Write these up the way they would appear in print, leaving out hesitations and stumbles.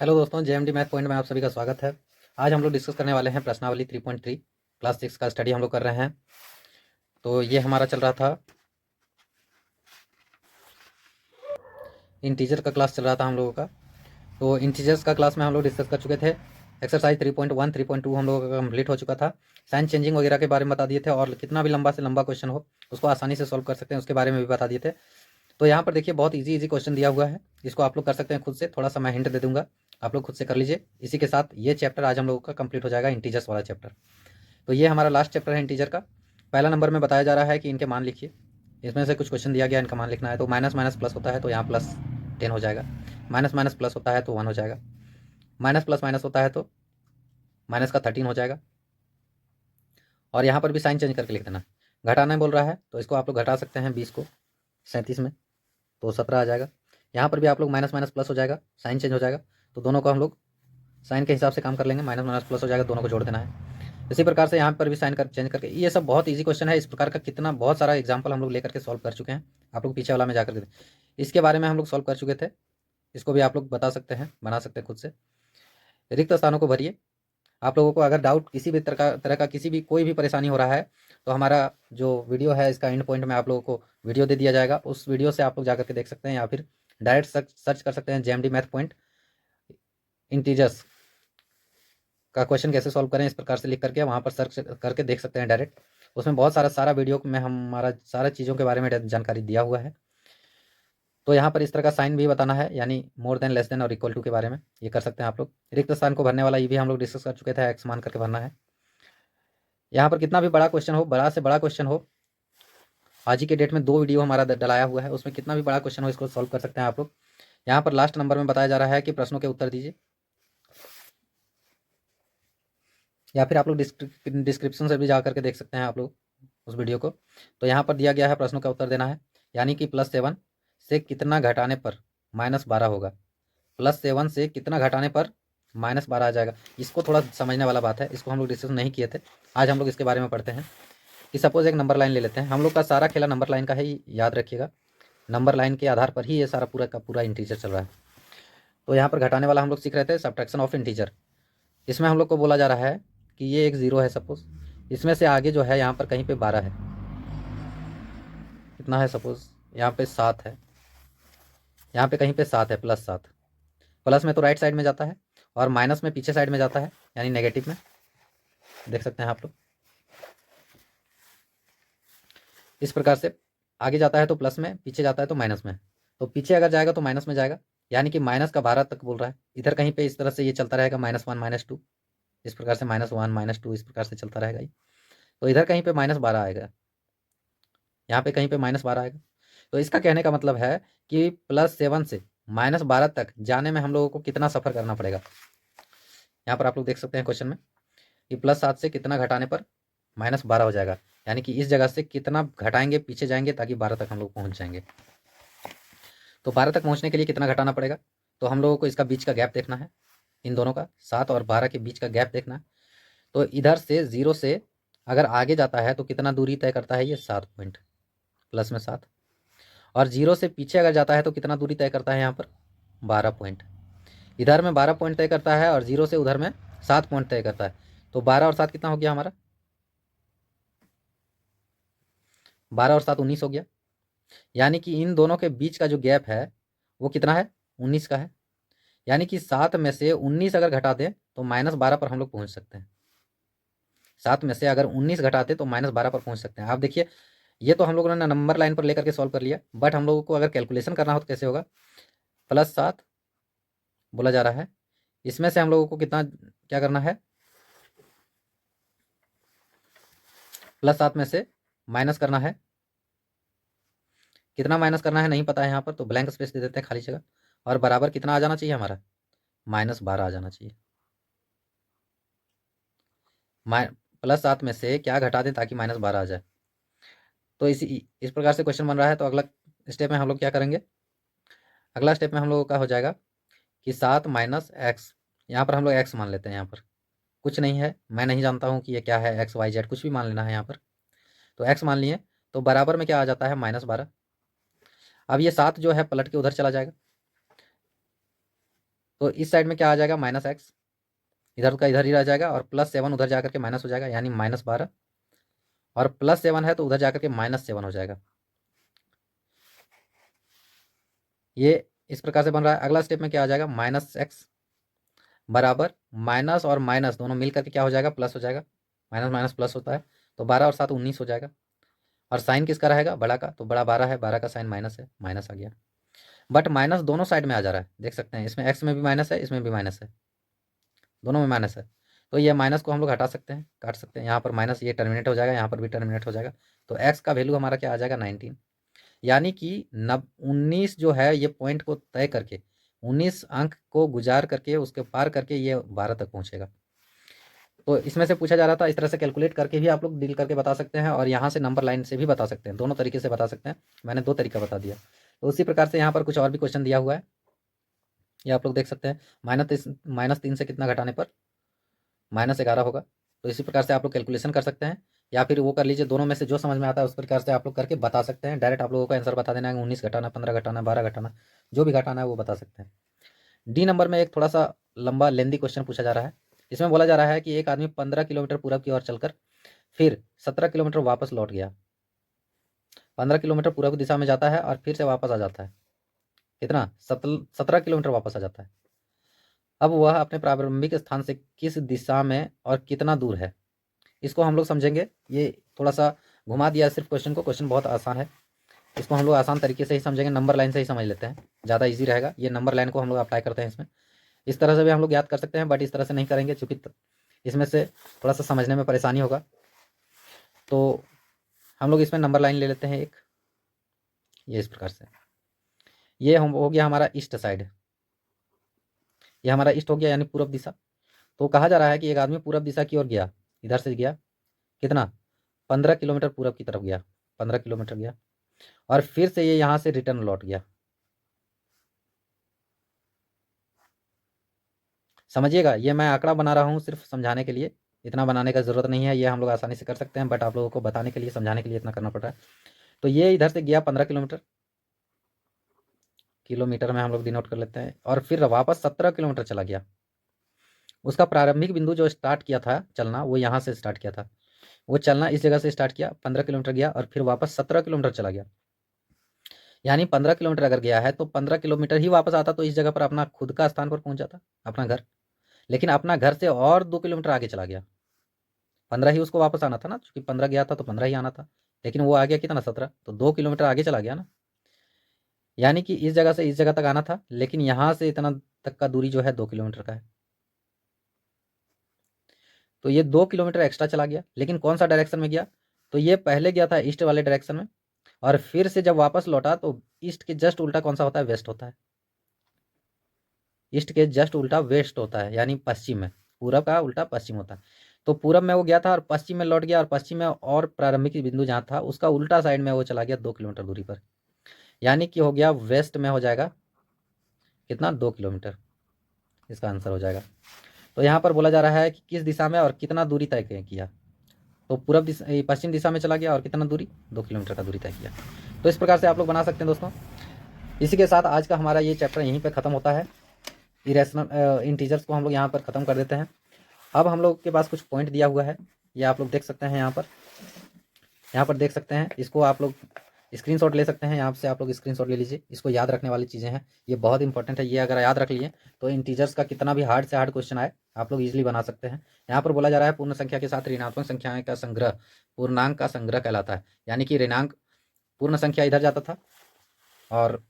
Hello दोस्तों, JMD math point में आप सभी का स्वागत है। आज हम लोग डिस्कस करने वाले हैं प्रश्नावली 3.3 क्लास 6 का स्टडी हम लोग कर रहे हैं। तो ये हमारा चल रहा था, इंटीजर का क्लास चल रहा था हम लोगों का। तो इंटीजर्स का क्लास में हम लोग डिस्कस कर चुके थे। एक्सरसाइज 3.1 3.2 हम लोगों का कंप्लीट हो चुका था। साइन चेंजिंग वगैरह के बारे में बता दिए थे, और कितना भी लंबा से लंबा क्वेश्चन हो उसको आसानी से सॉल्व कर सकते हैं उसके बारे में भी बता दिए थे। तो यहाँ पर देखिए, बहुत इजी क्वेश्चन दिया हुआ है, इसको आप लोग कर सकते हैं खुद से। थोड़ा सा मैं हिंट दे दूंगा, आप लोग खुद से कर लीजिए। इसी के साथ ये चैप्टर आज हम लोगों का कंप्लीट हो जाएगा, इंटीजर्स वाला चैप्टर। तो ये हमारा लास्ट चैप्टर है इंटीजर का। पहला नंबर में बताया जा रहा है कि इनके मान लिखिए। इसमें से कुछ क्वेश्चन दिया गया, इनका मान लिखना है। तो माइनस माइनस प्लस होता है तो यहाँ प्लस 10 हो जाएगा। माइनस माइनस प्लस होता है तो 1 हो जाएगा। माइनस प्लस माइनस होता है तो माइनस का 13 हो जाएगा। और यहाँ पर भी साइन चेंज करके लिख देना। घटाना बोल रहा है तो इसको आप लोग घटा सकते हैं 20 को 37 में, तो 17 आ जाएगा। यहाँ पर भी आप लोग माइनस माइनस प्लस हो जाएगा, साइन चेंज हो जाएगा, तो दोनों को हम लोग साइन के हिसाब से काम कर लेंगे। माइनस माइनस प्लस हो जाएगा, दोनों को जोड़ देना है। इसी प्रकार से यहाँ पर भी साइन कर चेंज करके, ये सब बहुत इजी क्वेश्चन है। इस प्रकार का कितना बहुत सारा एग्जाम्पल हम लोग लेकर के सॉल्व कर चुके हैं। आप लोग पीछे वाला में जाकर के इसके बारे में हम लोग सॉल्व कर चुके थे। इसको भी आप लोग बता सकते हैं, बना सकते हैं खुद से। रिक्त स्थानों को भरिए। आप लोगों को अगर डाउट किसी भी तरह का किसी भी कोई भी परेशानी हो रहा है तो हमारा जो वीडियो है इसका एंड पॉइंट में आप लोगों को वीडियो दे दिया जाएगा। उस वीडियो से आप लोग जाकर के देख सकते हैं, या फिर डायरेक्ट सर्च कर सकते हैं जेएमडी मैथ पॉइंट इंटीजर्स का क्वेश्चन कैसे सॉल्व करें, इस प्रकार से लिख करके वहाँ पर सर्च करके देख सकते हैं डायरेक्ट। उसमें बहुत सारा वीडियो में हमारा सारा चीज़ों के बारे में जानकारी दिया हुआ है। तो यहाँ पर इस तरह का साइन भी बताना है, यानी मोर देन, लेस देन और इक्वल टू के बारे में ये कर सकते हैं आप लोग। रिक्त स्थान को भरने वाला ये भी हम लोग डिस्कस कर चुके थे, एक्स मान करके भरना है। यहाँ पर कितना भी बड़ा क्वेश्चन हो, बड़ा से बड़ा क्वेश्चन हो, आज ही के डेट में 2 वीडियो हमारा डलाया हुआ है, उसमें कितना भी बड़ा क्वेश्चन हो इसको सॉल्व कर सकते हैं आप लोग। यहाँ पर लास्ट नंबर में बताया जा रहा है कि प्रश्नों के उत्तर दीजिए, या फिर आप लोग डिस्क्रिप्शन से भी जा करके देख सकते हैं आप लोग उस वीडियो को। तो यहाँ पर दिया गया है प्रश्नों का उत्तर देना है, यानी कि +7 से कितना घटाने पर -12 होगा। +7 से कितना घटाने पर -12 आ जाएगा। इसको थोड़ा समझने वाला बात है, इसको हम लोग डिस्कस नहीं किए थे, आज हम लोग इसके बारे में पढ़ते हैं। कि सपोज एक नंबर लाइन ले लेते हैं, हम लोग का सारा खेला नंबर लाइन का है, याद रखिएगा। नंबर लाइन के आधार पर ही ये सारा पूरा का पूरा इंटीजर चल रहा है। तो यहाँ पर घटाने वाला हम लोग सीख रहे थे, सब्ट्रैक्शन ऑफ इंटीजर। इसमें हम लोग को बोला जा रहा है कि ये एक 0 है सपोज, इसमें से आगे जो है यहाँ पर कहीं पे 12 है। कितना है सपोज, यहाँ पे 7 है, यहाँ पे कहीं पे 7 है, +7। प्लस में तो राइट साइड में जाता है, और माइनस में पीछे साइड में जाता है, यानी नेगेटिव में। देख सकते हैं आप लोग इस प्रकार से। आगे जाता है तो प्लस में, पीछे जाता है तो माइनस में। तो पीछे अगर जाएगा तो माइनस में जाएगा, यानी कि माइनस का 12 तक बोल रहा है। इधर कहीं पे इस तरह से ये चलता रहेगा, -1 -2, इस प्रकार से -1 -2 इस प्रकार से चलता रहेगा ये। तो इधर कहीं पे -12 आएगा, यहाँ पे कहीं पे -12 आएगा। तो इसका कहने का मतलब है कि +7 से -12 तक जाने में हम लोगों को कितना सफ़र करना पड़ेगा। यहाँ पर आप लोग देख सकते हैं क्वेश्चन में कि +7 से कितना घटाने पर -12 हो जाएगा, यानी कि इस जगह से कितना घटाएंगे, पीछे जाएंगे, ताकि 12 तक हम लोग पहुँच जाएंगे। तो 12 तक पहुँचने के लिए कितना घटाना पड़ेगा, तो हम लोगों को इसका बीच का गैप देखना है, इन दोनों का 7 और 12 के बीच का गैप देखना है। तो इधर से 0 से अगर आगे जाता है तो कितना दूरी तय करता है, ये 7 पॉइंट, प्लस में 7। और 0 से पीछे अगर जाता है तो कितना दूरी तय करता है, यहाँ पर 12 पॉइंट। इधर में 12 पॉइंट तय करता है, और 0 से उधर में 7 पॉइंट तय करता है। तो 12 और 7 कितना हो गया हमारा, 12 और 7 19 हो गया। यानी कि इन दोनों के बीच का जो गैप है वो कितना है, 19 का है। यानी कि 7 में से 19 अगर घटा दें तो -12 पर हम लोग पहुँच सकते हैं। 7 में से अगर 19 घटाते तो -12 पर पहुँच सकते हैं। आप देखिए, ये तो हम लोगों ने नंबर लाइन पर लेकर के सॉल्व कर लिया, बट हम लोगों को अगर कैलकुलेशन करना हो तो कैसे होगा। +7 बोला जा रहा है, इसमें से हम लोगों को कितना क्या करना है, +7 में से माइनस करना है। कितना माइनस करना है नहीं पता है, यहाँ पर तो ब्लैंक स्पेस दे देते हैं, खाली जगह। और बराबर कितना आ जाना चाहिए हमारा, -12 आ जाना चाहिए। +7 में से क्या घटा दें ताकि -12 आ जाए। तो इस प्रकार से क्वेश्चन बन रहा है। तो अगला स्टेप में हम लोग क्या करेंगे, अगला स्टेप में हम लोगों का हो जाएगा कि 7 - x, यहाँ पर हम लोग x मान लेते हैं। यहाँ पर कुछ नहीं है, मैं नहीं जानता हूँ कि ये क्या है, x y z कुछ भी मान लेना है यहाँ पर। तो x मान लिए, तो बराबर में क्या आ जाता है, -12। अब ये 7 जो है पलट के उधर चला जाएगा, तो इस साइड में क्या आ जाएगा, -x, इधर का इधर ही रह जाएगा, और +7 उधर जाकर के माइनस हो जाएगा, यानी -12, और +7 है तो उधर जाकर के -7 हो जाएगा। ये इस प्रकार से बन रहा है। अगला स्टेप में क्या आ जाएगा, -x बराबर माइनस और माइनस दोनों मिल करके क्या हो जाएगा, प्लस हो जाएगा। माइनस माइनस प्लस होता है, तो 12 और 7 19 हो जाएगा। और साइन किसका रहेगा, बड़ा का, तो बड़ा 12 है, 12 का साइन माइनस है, माइनस आ गया। बट माइनस दोनों साइड में आ जा रहा है, देख सकते हैं, इसमें एक्स में भी माइनस है, इसमें भी माइनस है, दोनों में माइनस है। तो ये माइनस को हम लोग हटा सकते हैं, काट सकते हैं, यहाँ पर माइनस ये टर्मिनेट हो जाएगा, यहाँ पर भी टर्मिनेट हो जाएगा। तो एक्स का वैल्यू हमारा क्या आ जाएगा, 19। यानी कि 19 जो है ये पॉइंट को तय करके, 19 अंक को गुजार करके, उसके पार करके ये 12 तक पहुंचेगा। तो इसमें से पूछा जा रहा था, इस तरह से कैलकुलेट करके भी आप लोग डील करके बता सकते हैं, और यहाँ से नंबर लाइन से भी बता सकते हैं, दोनों तरीके से बता सकते हैं। मैंने 2 तरीका बता दिया। तो उसी प्रकार से यहाँ पर कुछ और भी क्वेश्चन दिया हुआ है, ये आप लोग देख सकते हैं। -3 से कितना घटाने पर -11 होगा। तो इसी प्रकार से आप लोग कैलकुलेशन कर सकते हैं, या फिर वो कर लीजिए, दोनों में से जो समझ में आता है उस प्रकार से आप लोग करके बता सकते हैं। डायरेक्ट आप लोगों को आंसर बता देना है, 19 घटाना, 15 घटाना, 12 घटाना, जो भी घटाना है वो बता सकते हैं। डी नंबर में एक थोड़ा सा लंबा लेंदी क्वेश्चन पूछा जा रहा है। इसमें बोला जा रहा है कि एक आदमी 15 किलोमीटर पूरब की ओर चलकर फिर 17 किलोमीटर वापस लौट गया। 15 किलोमीटर पूरब की दिशा में जाता है और फिर से वापस आ जाता है। कितना, 17 किलोमीटर वापस आ जाता है। अब वह अपने प्रारंभिक स्थान से किस दिशा में और कितना दूर है, इसको हम लोग समझेंगे। ये थोड़ा सा घुमा दिया सिर्फ क्वेश्चन को, क्वेश्चन बहुत आसान है, इसको हम लोग आसान तरीके से ही समझेंगे, नंबर लाइन से ही समझ लेते हैं, ज़्यादा इजी रहेगा। ये नंबर लाइन को हम लोग अप्लाई करते हैं इसमें, इस तरह से भी हम लोग याद कर सकते हैं, बट इस तरह से नहीं करेंगे, चूँकि इसमें से थोड़ा सा समझने में परेशानी होगा। तो हम लोग इसमें नंबर लाइन ले लेते हैं एक, ये इस प्रकार से, ये हम हो गया हमारा ईस्ट साइड, ये हमारा ईस्ट हो गया, यानी पूर्व दिशा। तो कहा जा रहा है कि एक आदमी पूर्व दिशा की ओर गया, इधर से गया, कितना, 15 किलोमीटर पूरब की तरफ गया, 15 किलोमीटर गया, और फिर से ये यहाँ से रिटर्न लौट गया। समझिएगा, ये मैं आंकड़ा बना रहा हूँ सिर्फ समझाने के लिए, इतना बनाने का ज़रूरत नहीं है, ये हम लोग आसानी से कर सकते हैं, बट आप लोगों को बताने के लिए, समझाने के लिए इतना करना पड़ रहा है। तो ये इधर से गया 15 किलोमीटर, किलोमीटर में हम लोग डिनोट कर लेते हैं, और फिर वापस 17 किलोमीटर चला गया। उसका प्रारंभिक बिंदु जो स्टार्ट किया था चलना, वो यहाँ से स्टार्ट किया था, वो चलना इस जगह से स्टार्ट किया, 15 किलोमीटर गया, और फिर वापस 17 किलोमीटर चला गया। यानी 15 किलोमीटर अगर गया है तो 15 किलोमीटर ही वापस आता तो इस जगह पर अपना खुद का स्थान पर पहुंच जाता, अपना घर। लेकिन अपना घर से और 2 किलोमीटर आगे चला गया, 15 ही उसको वापस आना था ना, क्योंकि 15 गया था तो 15 ही आना था, लेकिन वो आ गया कितना, 17, तो 2 किलोमीटर आगे चला गया ना। यानी कि इस जगह से इस जगह तक आना था, लेकिन यहाँ से इतना तक का दूरी जो है 2 किलोमीटर का है। तो ये 2 किलोमीटर एक्स्ट्रा चला गया, लेकिन कौन सा डायरेक्शन में गया, तो ये पहले गया था ईस्ट वाले डायरेक्शन में, और फिर से जब वापस लौटा तो ईस्ट के जस्ट उल्टा कौन सा होता है, वेस्ट होता है। ईस्ट के जस्ट उल्टा वेस्ट होता है, यानी पश्चिम में, पूरब का उल्टा पश्चिम होता है। तो पूरब में वो गया था और पश्चिम में लौट गया, और पश्चिम में और प्रारंभिक बिंदु जहाँ था उसका उल्टा साइड में वो चला गया 2 किलोमीटर दूरी पर, यानी कि हो गया वेस्ट में हो जाएगा कितना, 2 किलोमीटर, इसका आंसर हो जाएगा। तो यहाँ पर बोला जा रहा है कि किस दिशा में और कितना दूरी तय किया, तो पूरब दिशा, पश्चिम दिशा में चला गया, और कितना दूरी, 2 किलोमीटर का दूरी तय किया। तो इस प्रकार से आप लोग बना सकते हैं दोस्तों। इसी के साथ आज का हमारा ये चैप्टर यहीं पर ख़त्म होता है। इरेशनल इंटीजर्स को हम लोग यहाँ पर ख़त्म कर देते हैं। अब हम लोग के पास कुछ पॉइंट दिया हुआ है, ये आप लोग देख सकते हैं, यहाँ पर देख सकते हैं, इसको आप लोग स्क्रीनशॉट ले सकते हैं, यहाँ से आप लोग स्क्रीनशॉट ले लीजिए। इसको याद रखने वाली चीज़ें हैं, ये बहुत इंपॉर्टेंट है, ये अगर याद रख लिए तो इंटीजर्स का कितना भी हार्ड से हार्ड क्वेश्चन आए आप लोग इजीली बना सकते हैं। यहाँ पर बोला जा रहा है पूर्ण संख्या के साथ ऋणात्मक संख्याएं का संग्रह पूर्णांक का संग्रह कहलाता है। यानी कि ऋणांक, पूर्ण संख्या इधर जाता था, और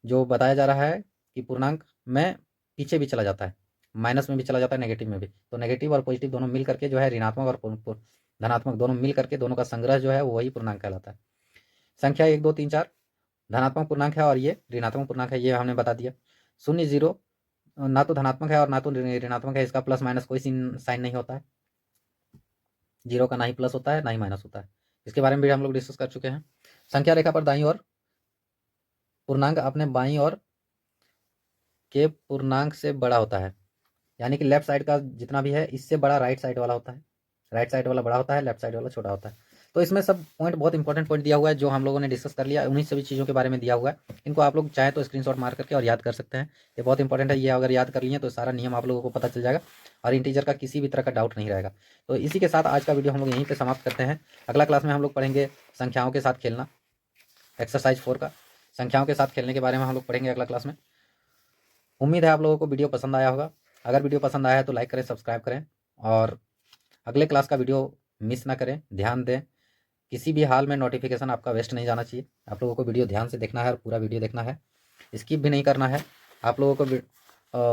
जो बताया जा रहा है कि पूर्णांक में पीछे भी चला जाता है, माइनस में भी चला जाता है, नेगेटिव में भी। तो नेगेटिव और पॉजिटिव दोनों मिल करके जो है, ऋणात्मक और धनात्मक दोनों मिल करके दोनों का संग्रह जो है वो वही पूर्णांक कहलाता है। संख्या 1 2 3 4 धनात्मक पूर्णांक है, और ये ऋणात्मक पूर्णांक है, ये हमने बता दिया। 0 0 ना तो धनात्मक है और ना तो ऋणात्मक है, इसका प्लस माइनस कोई साइन नहीं होता है। 0 का ना ही प्लस होता है ना ही माइनस होता है, इसके बारे में भी हम लोग डिस्कस कर चुके हैं। संख्या रेखा पर दाईं ओर पूर्णांक अपने बाईं ओर के पूर्णांक से बड़ा होता है, यानी कि लेफ्ट साइड का जितना भी है इससे बड़ा राइट साइड वाला होता है, राइट साइड वाला बड़ा होता है, लेफ्ट साइड वाला छोटा होता है। तो इसमें सब पॉइंट बहुत इंपॉर्टेंट पॉइंट दिया हुआ है जो हम लोगों ने डिस्कस कर लिया, उन्हीं सभी चीज़ों के बारे में दिया हुआ है। इनको आप लोग चाहें तो स्क्रीनशॉट मार करके और याद कर सकते हैं। ये बहुत इंपॉर्टेंट है, ये अगर याद कर लिए तो सारा नियम आप लोगों को पता चल जाएगा और इंटीजर का किसी भी तरह का डाउट नहीं रहेगा। तो इसी के साथ आज का वीडियो हम लोग यहीं पर समाप्त करते हैं। अगला क्लास में हम लोग पढ़ेंगे संख्याओं के साथ खेलना, एक्सरसाइज 4 का संख्याओं के साथ खेलने के बारे में हम लोग पढ़ेंगे अगला क्लास में। उम्मीद है आप लोगों को वीडियो पसंद आया होगा। अगर वीडियो पसंद आया है तो लाइक करें, सब्सक्राइब करें और अगले क्लास का वीडियो मिस ना करें, ध्यान दें। किसी भी हाल में नोटिफिकेशन आपका वेस्ट नहीं जाना चाहिए। आप लोगों को वीडियो ध्यान से देखना है और पूरा वीडियो देखना है, स्किप भी नहीं करना है। आप लोगों को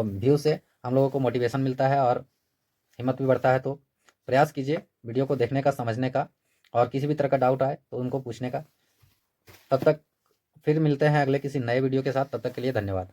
व्यू से हम लोगों को मोटिवेशन मिलता है और हिम्मत भी बढ़ता है। तो प्रयास कीजिए वीडियो को देखने का, समझने का, और किसी भी तरह का डाउट आए तो उनको पूछने का। तब तक फिर मिलते हैं अगले किसी नए वीडियो के साथ। तब तक के लिए धन्यवाद।